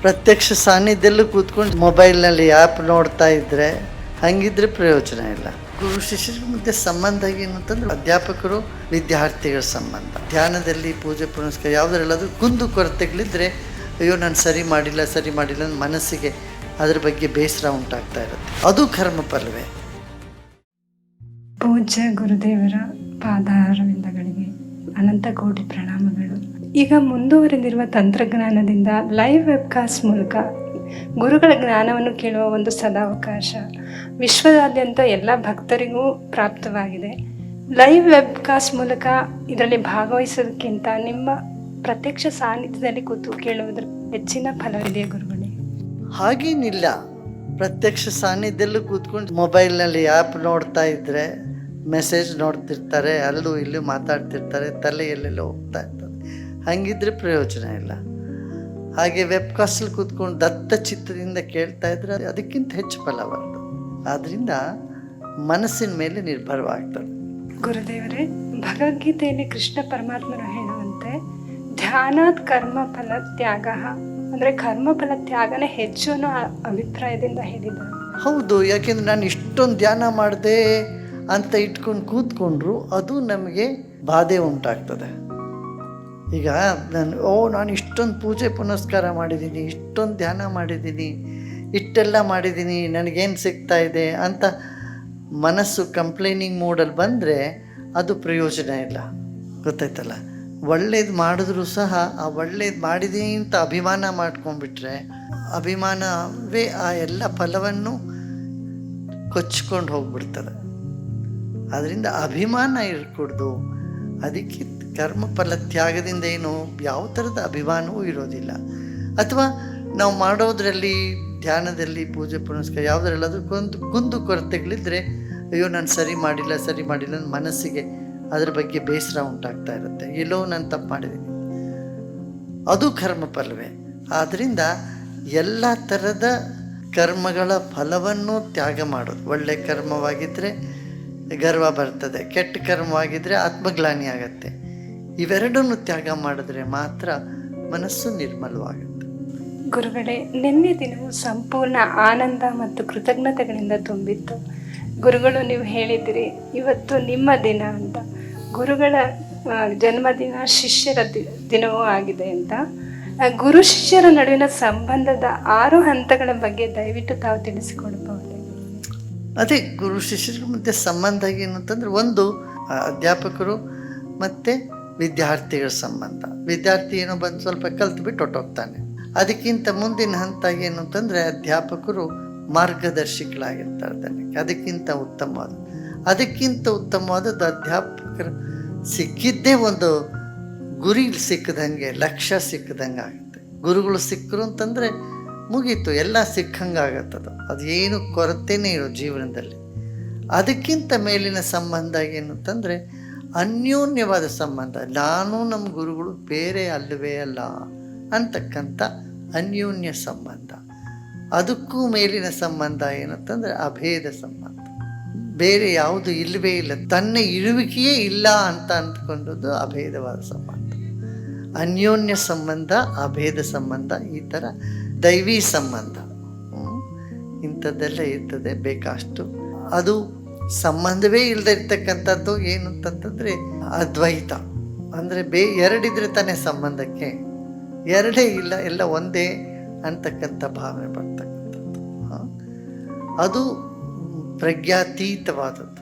ಪ್ರತ್ಯಕ್ಷ ಸಾನ್ನಿಧ್ಯದಲ್ಲೂ ಕೂತ್ಕೊಂಡು ಮೊಬೈಲ್ನಲ್ಲಿ ಆ್ಯಪ್ ನೋಡ್ತಾ ಇದ್ದರೆ ಹಂಗಿದ್ರೆ ಪ್ರಯೋಜನ ಇಲ್ಲ. ಗುರು ಶಿಷ್ಯರ ಮಧ್ಯೆ ಸಂಬಂಧ ಏನು ಅಂತಂದ್ರೆ ಅಧ್ಯಾಪಕರು ವಿದ್ಯಾರ್ಥಿಗಳ ಸಂಬಂಧ. ಧ್ಯಾನದಲ್ಲಿ ಪೂಜೆ ಪುನಸ್ಕಾರ ಯಾವುದರಲ್ಲಾದ್ರೂ ಕುಂದು ಕೊರತೆಗಳಿದ್ರೆ ಅಯ್ಯೋ ನಾನು ಸರಿ ಮಾಡಿಲ್ಲ ಅಂತ ಮನಸ್ಸಿಗೆ ಅದ್ರ ಬಗ್ಗೆ ಬೇಸರ ಉಂಟಾಗ್ತಾ ಇರುತ್ತೆ. ಅದು ಕರ್ಮಫಲವೇ. ಪೂಜ್ಯ ಗುರುದೇವರ ಪಾದಾರವಿಂದಗಳಿಗೆ ಅನಂತ ಕೋಟಿ ಪ್ರಣಾಮಗಳು. ಈಗ ಮುಂದುವರೆದಿರುವ ತಂತ್ರಜ್ಞಾನದಿಂದ ಲೈವ್ ವೆಬ್ಕಾಸ್ಟ್ ಮೂಲಕ ಗುರುಗಳ ಜ್ಞಾನವನ್ನು ಕೇಳುವ ಒಂದು ಸದಾವಕಾಶ ವಿಶ್ವದಾದ್ಯಂತ ಎಲ್ಲ ಭಕ್ತರಿಗೂ ಪ್ರಾಪ್ತವಾಗಿದೆ. ಲೈವ್ ವೆಬ್ಕಾಸ್ಟ್ ಮೂಲಕ ಇದರಲ್ಲಿ ಭಾಗವಹಿಸೋದಕ್ಕಿಂತ ನಿಮ್ಮ ಪ್ರತ್ಯಕ್ಷ ಸಾನ್ನಿಧ್ಯದಲ್ಲಿ ಕೂತು ಕೇಳುವುದರ ಹೆಚ್ಚಿನ ಫಲವಿದೆ ಗುರುಗಳೇ. ಹಾಗೇನಿಲ್ಲ, ಪ್ರತ್ಯಕ್ಷ ಸಾನ್ನಿಧ್ಯದಲ್ಲೂ ಕೂತ್ಕೊಂಡು ಮೊಬೈಲ್ನಲ್ಲಿ ಆ್ಯಪ್ ನೋಡ್ತಾ ಇದ್ದರೆ ಮೆಸೇಜ್ ನೋಡ್ತಿರ್ತಾರೆ, ಅಲ್ಲೂ ಇಲ್ಲೂ ಮಾತಾಡ್ತಿರ್ತಾರೆ, ತಲೆ ಎಲ್ಲೆಲ್ಲೋ ಹೋಗ್ತಾ ಇರ್ತದೆ. ಹಾಗಿದ್ರೆ ಪ್ರಯೋಜನ ಇಲ್ಲ. ಹಾಗೆ ವೆಬ್ಕಾಸ್ಟಲ್ಲಿ ಕೂತ್ಕೊಂಡು ದತ್ತ ಚಿತ್ತದಿಂದ ಕೇಳ್ತಾ ಇದ್ರೆ ಅದಕ್ಕಿಂತ ಹೆಚ್ಚು ಫಲವರ್ದು. ಆದ್ದರಿಂದ ಮನಸ್ಸಿನ ಮೇಲೆ ನಿರ್ಭರವಾಗ್ತದೆ. ಗುರುದೇವರೇ, ಭಗವದ್ಗೀತೆಯಲ್ಲಿ ಕೃಷ್ಣ ಪರಮಾತ್ಮರು ಹೇಳುವಂತೆ ಧ್ಯಾನಾತ್ ಕರ್ಮಫಲ ತ್ಯಾಗ, ಅಂದರೆ ಕರ್ಮಫಲ ತ್ಯಾಗನೇ ಹೆಚ್ಚು ಅನ್ನೋ ಅಭಿಪ್ರಾಯದಿಂದ ಹೇಳಿದ್ದಾರೆ. ಹೌದು, ಯಾಕೆಂದರೆ ನಾನು ಇಷ್ಟೊಂದು ಧ್ಯಾನ ಮಾಡಿದೆ ಅಂತ ಇಟ್ಕೊಂಡು ಕೂತ್ಕೊಂಡ್ರು ಅದು ನಮಗೆ ಬಾಧೆ ಉಂಟಾಗ್ತದೆ. ಈಗ ನಾನು ಇಷ್ಟೊಂದು ಪೂಜೆ ಪುನಸ್ಕಾರ ಮಾಡಿದ್ದೀನಿ, ಇಷ್ಟೊಂದು ಧ್ಯಾನ ಮಾಡಿದ್ದೀನಿ, ಇಷ್ಟೆಲ್ಲ ಮಾಡಿದ್ದೀನಿ, ನನಗೇನು ಸಿಗ್ತಾ ಇದೆ ಅಂತ ಮನಸ್ಸು ಕಂಪ್ಲೇನಿಂಗ್ ಮೂಡಲ್ಲಿ ಬಂದರೆ ಅದು ಪ್ರಯೋಜನ ಇಲ್ಲ. ಗೊತ್ತಾಯ್ತಲ್ಲ, ಒಳ್ಳೇದು ಮಾಡಿದ್ರೂ ಸಹ ಆ ಒಳ್ಳೇದು ಮಾಡಿದ್ದೀನಿ ಅಂತ ಅಭಿಮಾನ ಮಾಡ್ಕೊಂಡ್ಬಿಟ್ರೆ ಅಭಿಮಾನವೇ ಆ ಎಲ್ಲ ಫಲವನ್ನು ಕೊಚ್ಕೊಂಡು ಹೋಗ್ಬಿಡ್ತದೆ. ಅದರಿಂದ ಅಭಿಮಾನ ಇರ್ಕೊಡ್ದು. ಅದಕ್ಕೆ ಕರ್ಮಫಲ ತ್ಯಾಗದಿಂದ ಏನು ಯಾವ ಥರದ ಅಭಿಮಾನವೂ ಇರೋದಿಲ್ಲ. ಅಥವಾ ನಾವು ಮಾಡೋದ್ರಲ್ಲಿ ಧ್ಯಾನದಲ್ಲಿ ಪೂಜೆ ಪುನಸ್ಕಾರ ಯಾವುದರಲ್ಲಾದ್ರೂ ಕುಂದು ಕೊರತೆಗಳಿದ್ದರೆ ಅಯ್ಯೋ ನಾನು ಸರಿ ಮಾಡಿಲ್ಲ ಅಂತ ಮನಸ್ಸಿಗೆ ಅದ್ರ ಬಗ್ಗೆ ಬೇಸರ ಉಂಟಾಗ್ತಾ ಇರುತ್ತೆ. ಎಲ್ಲೋ ನಾನು ತಪ್ಪು ಮಾಡಿದ್ದೀನಿ, ಅದು ಕರ್ಮಫಲವೇ. ಆದ್ದರಿಂದ ಎಲ್ಲ ಥರದ ಕರ್ಮಗಳ ಫಲವನ್ನು ತ್ಯಾಗ ಮಾಡೋದು. ಒಳ್ಳೆಯ ಕರ್ಮವಾಗಿದ್ದರೆ ಗರ್ವ ಬರ್ತದೆ, ಕೆಟ್ಟ ಕರ್ಮವಾಗಿದ್ದರೆ ಆತ್ಮಗ್ಲಾನಿ ಆಗತ್ತೆ. ಇವೆರಡನ್ನು ತ್ಯಾಗ ಮಾಡಿದ್ರೆ ಮಾತ್ರ ಮನಸ್ಸು ನಿರ್ಮಲವಾಗುತ್ತೆ. ಗುರುಗಳೇ, ನಿನ್ನೆ ದಿನವೂ ಸಂಪೂರ್ಣ ಆನಂದ ಮತ್ತು ಕೃತಜ್ಞತೆಗಳಿಂದ ತುಂಬಿತ್ತು. ಗುರುಗಳು ನೀವು ಹೇಳಿದಿರಿ ಇವತ್ತು ನಿಮ್ಮ ದಿನ ಅಂತ. ಗುರುಗಳ ಜನ್ಮದಿನ ಶಿಷ್ಯರ ದಿನವೂ ಆಗಿದೆ ಅಂತ. ಗುರು ಶಿಷ್ಯರ ನಡುವಿನ ಸಂಬಂಧದ 6 ಹಂತಗಳ ಬಗ್ಗೆ ದಯವಿಟ್ಟು ತಾವು ತಿಳಿಸಿಕೊಡಬಹುದೇ? ಅದೇ ಗುರು ಶಿಷ್ಯರ ಮಧ್ಯೆ ಸಂಬಂಧ ಏನು ಅಂತಂದರೆ, ಒಂದು ಅಧ್ಯಾಪಕರು ಮತ್ತು ವಿದ್ಯಾರ್ಥಿಗಳ ಸಂಬಂಧ. ವಿದ್ಯಾರ್ಥಿ ಏನೋ ಬಂದು ಸ್ವಲ್ಪ ಕಲ್ತ್ಬಿಟ್ಟು ಹೊಟ್ಟೋಗ್ತಾನೆ. ಅದಕ್ಕಿಂತ ಮುಂದಿನ ಹಂತ ಏನು ಅಂತಂದರೆ ಅಧ್ಯಾಪಕರು ಮಾರ್ಗದರ್ಶಿಗಳಾಗಿರ್ತಾರೆ ನನಗೆ. ಅದಕ್ಕಿಂತ ಉತ್ತಮವಾದದ್ದು ಅಧ್ಯಾಪಕರು ಸಿಕ್ಕಿದ್ದೇ ಒಂದು ಗುರಿ ಸಿಕ್ಕದಂಗೆ, ಲಕ್ಷ್ಯ ಸಿಕ್ಕದಂಗೆ ಆಗುತ್ತೆ. ಗುರುಗಳು ಸಿಕ್ಕರು ಅಂತಂದರೆ ಮುಗೀತು, ಎಲ್ಲ ಸಿಕ್ಕಂಗೆ ಆಗತ್ತದು. ಅದೇನು ಕೊರತೆನೇ ಇರೋ ಜೀವನದಲ್ಲಿ. ಅದಕ್ಕಿಂತ ಮೇಲಿನ ಸಂಬಂಧ ಏನು ಅಂತಂದರೆ ಅನ್ಯೋನ್ಯವಾದ ಸಂಬಂಧ. ನಾನು ನಮ್ಮ ಗುರುಗಳು ಬೇರೆ ಅಲ್ಲವೇ ಅಲ್ಲ ಅಂತಕ್ಕಂಥ ಅನ್ಯೋನ್ಯ ಸಂಬಂಧ. ಅದಕ್ಕೂ ಮೇಲಿನ ಸಂಬಂಧ ಏನಂತಂದರೆ ಅಭೇದ ಸಂಬಂಧ. ಬೇರೆ ಯಾವುದು ಇಲ್ಲವೇ ಇಲ್ಲ, ತನ್ನ ಇರುವಿಕೆಯೇ ಇಲ್ಲ ಅಂತ ಅಂದ್ಕೊಂಡದ್ದು ಅಭೇದವಾದ ಸಂಬಂಧ. ಅನ್ಯೋನ್ಯ ಸಂಬಂಧ, ಅಭೇದ ಸಂಬಂಧ, ಈ ಥರ ದೈವಿ ಸಂಬಂಧ, ಇಂಥದ್ದೆಲ್ಲ ಇರ್ತದೆ ಬೇಕಷ್ಟು. ಅದು ಸಂಬಂಧವೇ ಇಲ್ಲದೆ ಇರ್ತಕ್ಕಂಥದ್ದು ಏನು ಅಂತಂತಂದರೆ ಅದ್ವೈತ. ಅಂದರೆ ಎರಡಿದ್ರೆ ತಾನೇ ಸಂಬಂಧಕ್ಕೆ, ಎರಡೇ ಇಲ್ಲ ಎಲ್ಲ ಒಂದೇ ಅಂತಕ್ಕಂಥ ಭಾವನೆ ಬರ್ತಕ್ಕಂಥದ್ದು. ಅದು ಪ್ರಜ್ಞಾತೀತವಾದದ್ದು.